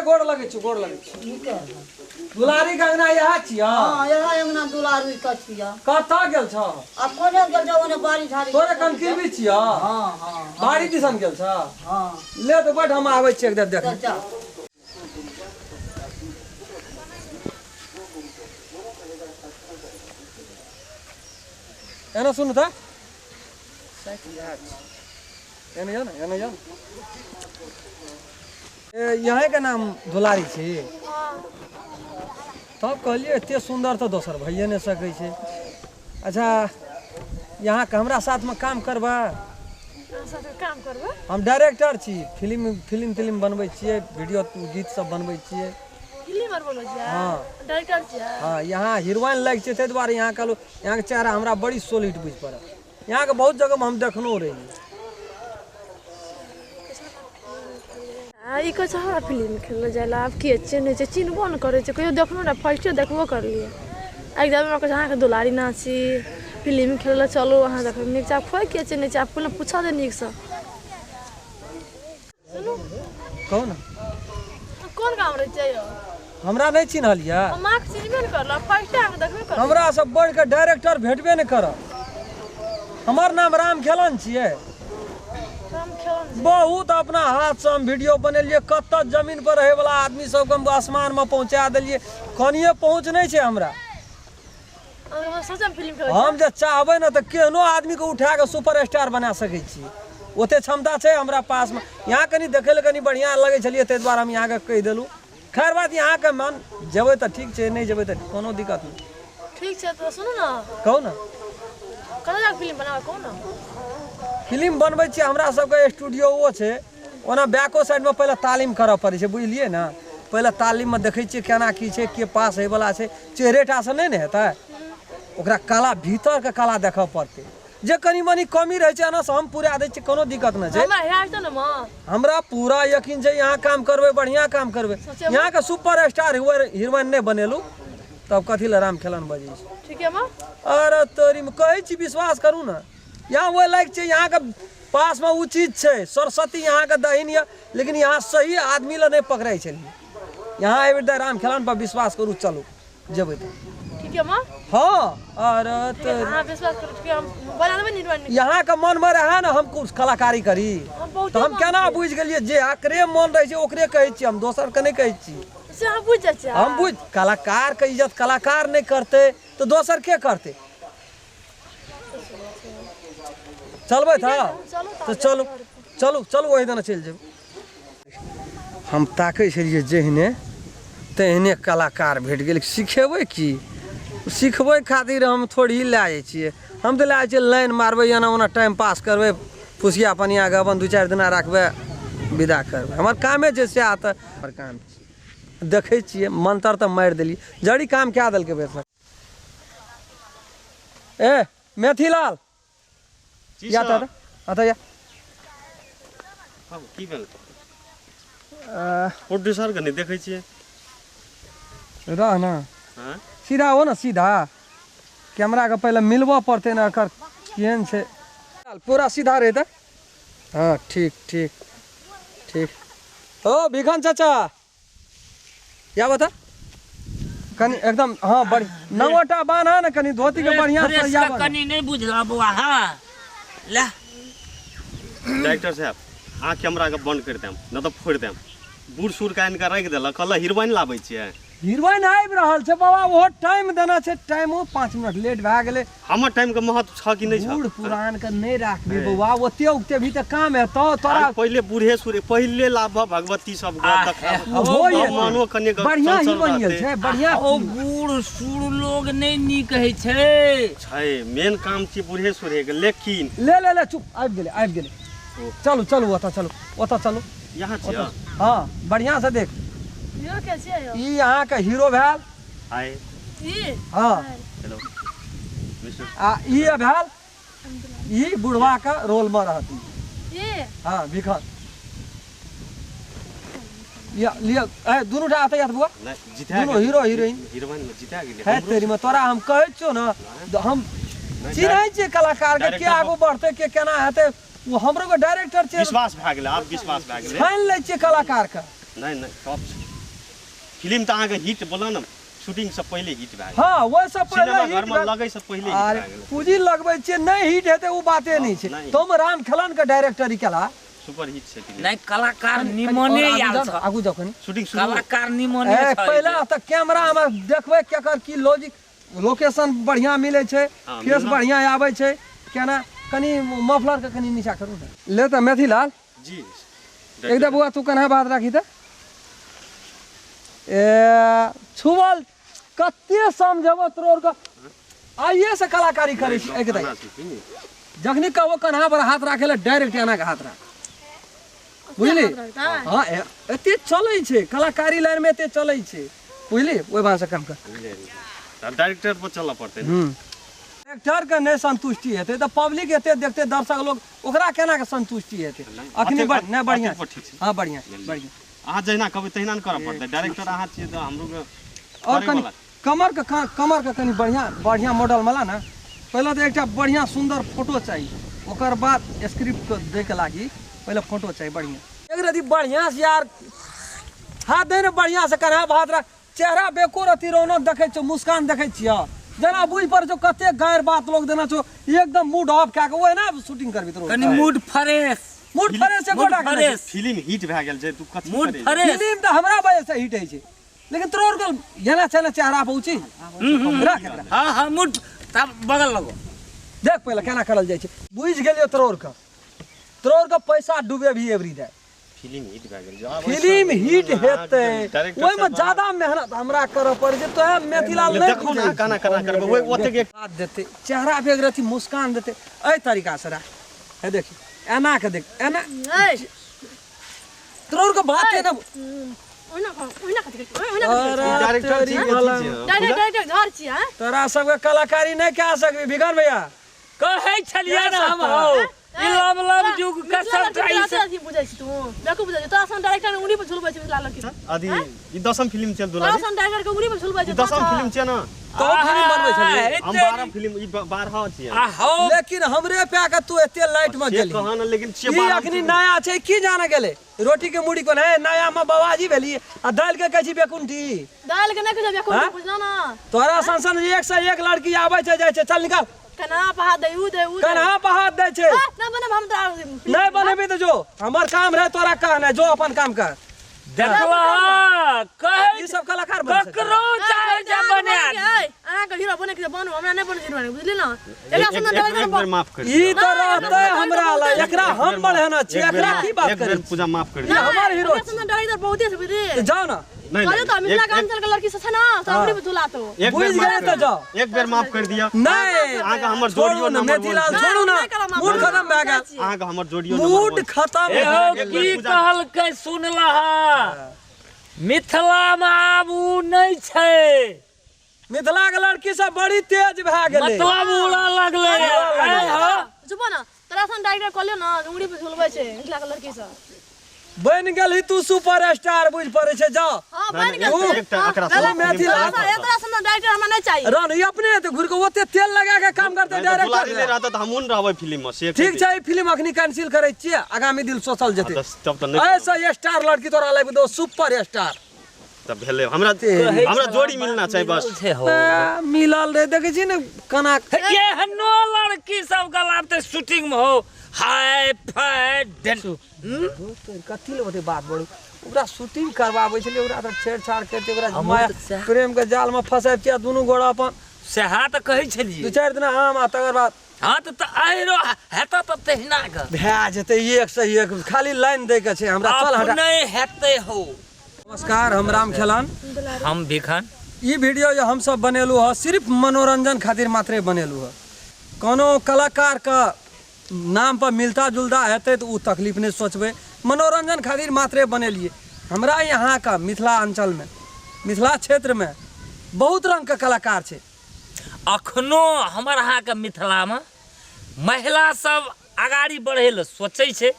गोड़ लगे छु दुलारी गंगना यहाँ छिया। हां यहाँ अंगना दुलारी कछिया कता गेल छ आ कोने गेल छ ओने बाड़ी झाड़ी तोरे कन की भी छिया। हां हां बाड़ी दिसन गेल छ। हां ले तो बैठ हम आबै छी एक देख चल एना सुन त एने जान यहाँ के नाम दुलारी छी। तब कहलिए एते सुंदर तो दोसर भइए नहीं सकै छै। अच्छा यहाँ के हमरा साथ में काम करबा। हम डायरेक्टर छी फिल्म बनबै छियै वीडियो गीत सब बनबै छियै। हाँ डायरेक्टर छी। हाँ यहाँ हीरोइन लग छै ताहि दुआरे यहाँ कहलू यहाँ के चेहरा हमरा बड़ी सॉलिड बुझ पड़ल। यहाँ के बहुत जगह में हम देखनो रही। ई कछ हमरा फिल्म खेलने जाला अब के चिन्ह छै चिन्हबो न करे छै कहियो देखनो ना फर्स्ट देखबो कर लिए एकदम हमरा कछ अहाँ के दुलारी नाची फिल्म खेले चलो अहाँ देख निक चाप खोइ के चिन्ह छै आप पहले पूछा दे निक से सुनो कौन कोन काम रे छै यो हमरा नहीं चिन्हलिया। हम आक चिन्हबे न करला फर्स्ट टाइम देखबे कर हमरा सब बढ़ के डायरेक्टर भेटबे नहीं कर। हमर नाम राम खेलन छियै। बहुत अपना हाथ से हम वीडियो बनेलिए कत जमीन पर रहे वाला आदमी सब के आसमान में पहुंचा दिलिए कनिए पहुंच नहीं छै हमरा। हम जे चाहबे ना तो केहनो आदमी के उठा के सुपरस्टार बना सकै छी ओते क्षमता छै हमरा पास में। यहाँ कनी देखे ले कनी बढ़िया लगे छलिए ते द्वारा हम यहाँ के कह देलू। खैर बात यहाँ के मन जेबे तो ठीक छै नहीं जेबे तो कोनो दिक्कत नहीं। ठीक छै तो सुनो ना कहू ना कतला फिल्म बनावे कहू ना। फिल्म बनबै छी हमरा सबके स्टूडियो छै ओना बैको साइड में पहले तालीम करऽ पड़ै छै बुझलिए ना। पहले तालीम में देखै छियै केना की छै के पास होय वाला छै चेहरे टा से नहीं ने हेतै ओकरा कला भीतर के कला देखऽ पड़तै। जे कनी मनी कमी रहे छै ना से हम पूरा दै छी कोनो दिक्कत नहीं छै। हमरा पूरा यकीन छै यहाँ काम करबै बढ़िया काम करबै। यहाँ के सुपरस्टार हीरोइन नहीं बनेलू तब कथी ल राम खेलन बजै छै। ठीक है मां अरे तोरी में कहै छी विश्वास करू ना यहाँ वो लाइक छै यहाँ के पास में उ चीज छै सरस्वती यहाँ के दहिन है लेकिन यहाँ सही आदमी ला नहीं पकड़ाई छलिए। यहाँ एबे राम खेलन पर विश्वास करू चलू जेबै तो ठीक है मां। हाँ अरे तो हां विश्वास करू कि हम बना देबै निर्माण यहाँ के मन में रहे ना हम कुछ कलाकारी करी तो हम केना बुझ गेलिए जे एकरे मन रहे छै ओकरे कहै छी हम दोसर के नहीं कहै छी। से हम बुझ जाय छी हम बुझ कलाकार के इज्जत कलाकार नहीं करते तो दोसर के करते। चलबै था तो चलू चलू चलू वही दिन चल जेब। हम ताकै छलिए जेहने तेहने कलाकार भेट गेल सिखेबै की सिखबै खातिर हम थोड़ी लए जाइ छियै। हम तो लए जाइ छियै लाइन मारबै एना ओना टाइम पास करबै फुसिया पनिया गबन 2-4 दिना रखबै विदा करबै हमर कामे छै से आता हमर काम देखै छियै मंत्र तऽ मारि देलिए जड़ी काम कए देलकै बेसक। ए मेथीलाल या त अत या हां की भेल प्रोड्यूसर के नहीं देखै छियै रह ना हां सीधा हो ना सीधा कैमरा के पहले मिलबो पड़ते ना कर केहन छै पूरा सीधा रहे त। हाँ ठीक ठीक ठीक ओ भिखन चाचा क्या बता कनी एकदम हाँ बड़ी नवटा बांधा ना कनी धोती के बढ़िया से या कनी नहीं बुझला बुआ हां ला डायरेक्टर साहब आ कैमरा के बंद कर देम न तो फोड़ देम बूढ़ सूर का इनका रख देला कल हीरोइन लाबै छियै। हीरोइन आबि रहल छै बाबा वो टाइम देना छै टाइमो 5 मिनट लेट भए गेलै। हमर टाइम के महत्व छ कि नहीं छ बूढ़ पुरान के नहीं राखबे बउआ ओते उते भी त काम है तो तोरा पहले बूढ़े सूरे पहले लाभ भगवती सब मानो कने बढ़िया हीरोइन गेल छै बढ़िया ओ बूढ़ सूढ़ लोग नहीं नीक है छै मेन काम छी बूढ़े सूरे के लेकिन ले चुप आबि गेले चलू चलू ओता चलू यहाँ छियै। हां बढ़िया से देख यो कैसे है ई यहाँ के हीरो भेल हाय ई हाँ हेलो मिस्टर आ ई भेल ई बुढ़वा का रोल में रहती ये हाँ भिखन या लिया ए दोनों टा आते बुआ नहीं जिता दोनों हीरो हीरोइन हीरोइन में जिता गेलै है तेरी में तोरा हम कहै छियो ना हम चिन्है छियै कलाकार के आगू बढ़ते के केना हेतै वो हमरो के डायरेक्टर छै विश्वास भए गेलै आब विश्वास भए गेलै ठानि लै छियै कलाकार के नहीं टॉप फिल्म तो अहाँके हिट बोला ना शूटिंग से पहले हिट भए गेल हाँ ओहि से पहले सिनेमा हिट घर में भेल। लगे से पहले हिट अरे भए गेल पूंजी लगबै छियै नहीं हिट हेतै ओ बाते नहीं छै नहीं। तुम राम खेलन के डायरेक्टर केला सुपर हिट छै फिल्म नहीं कलाकार निमने यार छ आगू जाओ कनी शूटिंग शुरू कलाकार निमने ए छ पहले त कैमरा में देखबै केकर की लॉजिक लोकेशन बढ़िया मिलै छै हाँ, फेस मिलना। बढ़िया आबै छै केना कनी मफलर के कनी नीचा करू ने ले त मेथीलाल जी एकदम बुआ तू कन्हा बात राखी त ए छुवल कते समझबो तोर का आइए से कलाकारी करै छी एक गाना छै फिल्म। जखनी कहबो कन्हा पर हाथ राखे ले डायरेक्ट एना के हाथ राख बुझली हाँ एते चलै छै कलाकारी लाइन में एते चलै छै बुझली ओइ भाषा काम कर तब डायरेक्टर पर चलना पड़तै ने डायरेक्टर के नहीं संतुष्टि हेतै त पब्लिक एते देखते दर्शक लोग ओकरा केना के संतुष्टि हेतै अखनी नहीं बढ़िया अथी पर ठीक छै हाँ बढ़िया बढ़िया अहाँ जहिना कहबै तहिना न करऽ पड़तै डायरेक्टर अहाँ छियै तऽ हमरो के और करै कनी वाला। कमर के कनी बढ़िया बढ़िया मॉडल मला ना पहले तो एकटा बढ़िया सुंदर फोटो चाहिए ओकर बाद स्क्रिप्ट दे के लागी पहले फोटो चाहिए बढ़िया एक रति बढ़िया से यार हाथ दे ने बढ़िया से कन्हा भात रख चेहरा बेको रति रौनक देखे छो मुस्कान देखे छिया जना बुझ पर जो कते गैर बात लोग देना छो एकदम मूड ऑफ क्या के ओए ना शूटिंग करबी तो कनी मूड फ्रेश मूड फ्रेश से मूड गोटा के फ्रेश फिल्म हिट भए गेल छै तू कथी मूड करे फ्रेश फिल्म तो हमरा वजह से हिट है छै लेकिन तोर गल येना चले चेहरा पहुंची रख एकरा। हाँ हाँ मूड तब बगल लगो देख पहले केना करल जाय छै बुझ गेलियो तोर का पैसा डूबे भी एवरी डे फिल्म हिट भए गेल जो फिल्म हिट हेतै डायरेक्टर ओइ में ज्यादा मेहनत हमरा करऽ पड़ै छै तो मेथिलाल नहीं देखो ना गाना करना करबै ओइ ओते के बात देते चेहरा पे एक रति मुस्कान देते एहि तरीका से रह है देखी एना के देख एना तोर का बात है ना डायरेक्टर जी घर छी हां तोरा सबके कलाकारी नहीं कह सकबी बिगन भैया कहै छलियै ना हम हो ई लम लम जुग का सब अथी बुझै छी तू देखो बुझै छी तोरा सन डायरेक्टर उनी पर झुलबै छी मिथिला लड़की आदि ई 10म फिल्म चल तोरा दुलारी सन डायरेक्टर के उनी पर झुलबै छी ई 10म फिल्म छै ना तो फिल्म बनबै छलियै हम 12 फिल्म ई 12 छियै आहो लेकिन हमरे पे के तू एते लाइट में से गेली कहा ना लेकिन छियै ई 12 अखनी नया छै की जाने गेले रोटी के मुड़ी कोन है नया में बाबाजी भेली आ दाल के कहै छी बेकुंठी दाल के नहीं कुछ हाँ? बुझना ना तोरा संसन एक से एक लड़की आबै छै जाय छै चल निकाल कना पहा दे उ कन्हा पहाड़ दै छै ना बने हम तो नहीं बनेबी तो जो हमर काम रहे तोरा कहना जो अपन काम कर देखला कहै ई सब कलाकार बन सकै ककरो चाहे जा बने आना के हीरो बने के बनू हमरा नहीं बने हीरो बुझली ना एकरा सन एक डायरेक्टर बेर माफ कर ई तो रहते हमरा ला एकरा हम बढ़ाना छी एकरा की बात एक बेर करी पूजा माफ कर ई दिया हमर हीरो एकरा सन डायरेक्टर बहुते छै बुझली तो जाओ ना नहीं कहलो तो मिथिला एक- कांचल के लड़की से छै ना सबरी पे झुला तो एक बुझ बेर गए माफ तो कर जाओ एक बेर माफ कर दिया नहीं आगे हमर छोड़ू जोड़ियो ना नंबर मेथिलाल बोल। छोड़ू ना नहीं करब, हम मूड बोल। खत्म भए गेल आगे हमर जोड़ियो मूड खत्म ए भए हो गेल की कहलकै सुनलहा मिथिला में आब उ नहीं छै मिथिला के लड़की सब बड़ी तेज भए गेलै मतलब उड़ा लगले ए हो जुबो ना तोरा सन डायरेक्टर कहलियो ना उंगली पे झुलबै छै मिथिला के लड़की से बन गेली तू सुपर स्टार बुझ पड़े छै जा हां नहीं, बन गेल एक- एकटा एकरा चलो मेथिला एकरा सन डायरेक्टर हमरा नहीं चाहिए रन ई अपने तो घुर के ओते तेल लगा के काम करते दुलारी ले डायरेक्टर रहता तो हमहुन रहबै फिल्म में से ठीक छै ई फिल्म अखनी कैंसिल करे छियै आगामी दिन सोचल जेतै तब तो नहीं ऐसा स्टार लड़की तोरा लेबे दो सुपर स्टार तब भेले हमरा जोड़ी मिलना चाहिए बस छै हो मिलल रे देखे छी ने कना ये हनो लड़की सब गलाबते शूटिंग में हो हाय फाय कथी ले बते बात बड़ू ओकरा शूटिंग करवाबै छलै ओकरा त छेड़छाड़ करते ओकरा हमर माया तऽ सएह। प्रेम के जाल में फंसाब छियै दुनू गोड़ा अपन सेहा त कहै दू छलिए चारि दिन आम आ तकर बाद हां त आइरो हेता त तहिना ग भए जेतै एक से एक खाली लाइन दै के छै हमरा चल हटा नहीं हेते हो नमस्कार हम राम खेलान हम भिखन ई वीडियो जो हम सब बनेलू है सिर्फ मनोरंजन खातिर मात्रे बनेलू है कोनो कलाकार का नाम पर मिलता जुलता हेतै तो उ तकलीफ नहीं सोचबै मनोरंजन खातिर मात्रे बनेलिए हमरा यहाँ का मिथिलांचल में मिथिला क्षेत्र में बहुत रंग के कलाकार छै अखनो हमर अहाँ के मिथिला में महिला सब आगाड़ी बढ़े ले सोचै छै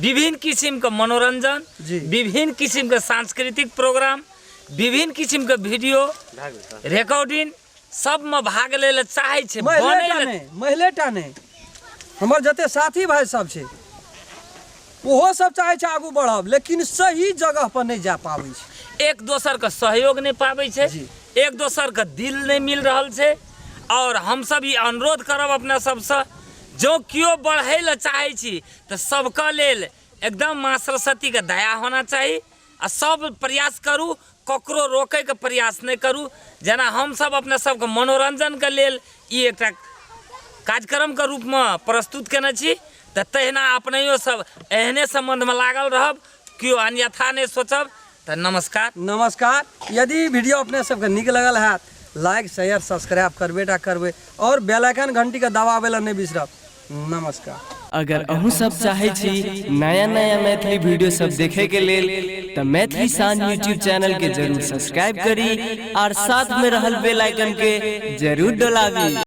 विभिन्न किस्म के मनोरंजन जी। विभिन्न किस्म के सांस्कृतिक प्रोग्राम विभिन्न किस्म के वीडियो रिकॉर्डिंग सब में भाग ले ले चाहे छै बनै ले महिलेटा नहीं हमर जते साथी भाई सब छै ओहो सब चाहे छै आगू बढ़ब, लेकिन सही जगह पर नहीं जा पाबै छै। एक दोसर का सहयोग नहीं पाबै छै, जी। एक दोसर का दिल नहीं मिल रहल छै। और हम सब ये अनुरोध करब अपना सबसे, जो कियो बढ़े ला चाहे छी तो सबका लेल एकदम माँ सरस्वती के दया होना चाहिए आ सब प्रयास करू, ककरो रोके के प्रयास नहीं करू। जेना हम सब अपना सबके मनोरंजन के लेल ई एकटा कार्यक्रम के रूप में प्रस्तुत केने छी, तो तहिना अपनेयो सब एहने संबंध में लागल रहब, कियो अन्यथा नहीं सोचब। तो नमस्कार। नमस्कार। यदि वीडियो अपने सबके नीक लगल है, लाइक शेयर सब्सक्राइब करबेटा करबे और बेल आइकन घंटी के दबावे ला नहीं बिसरब। नमस्कार। अगर अहूँ सब चाहे छी नया नया मैथिली वीडियो सब देखे के लेल तो मैथिली साँझ यूट्यूब चैनल के जरूर सब्सक्राइब करी और साथ में रहल बेल आइकन के जरूर दबावी।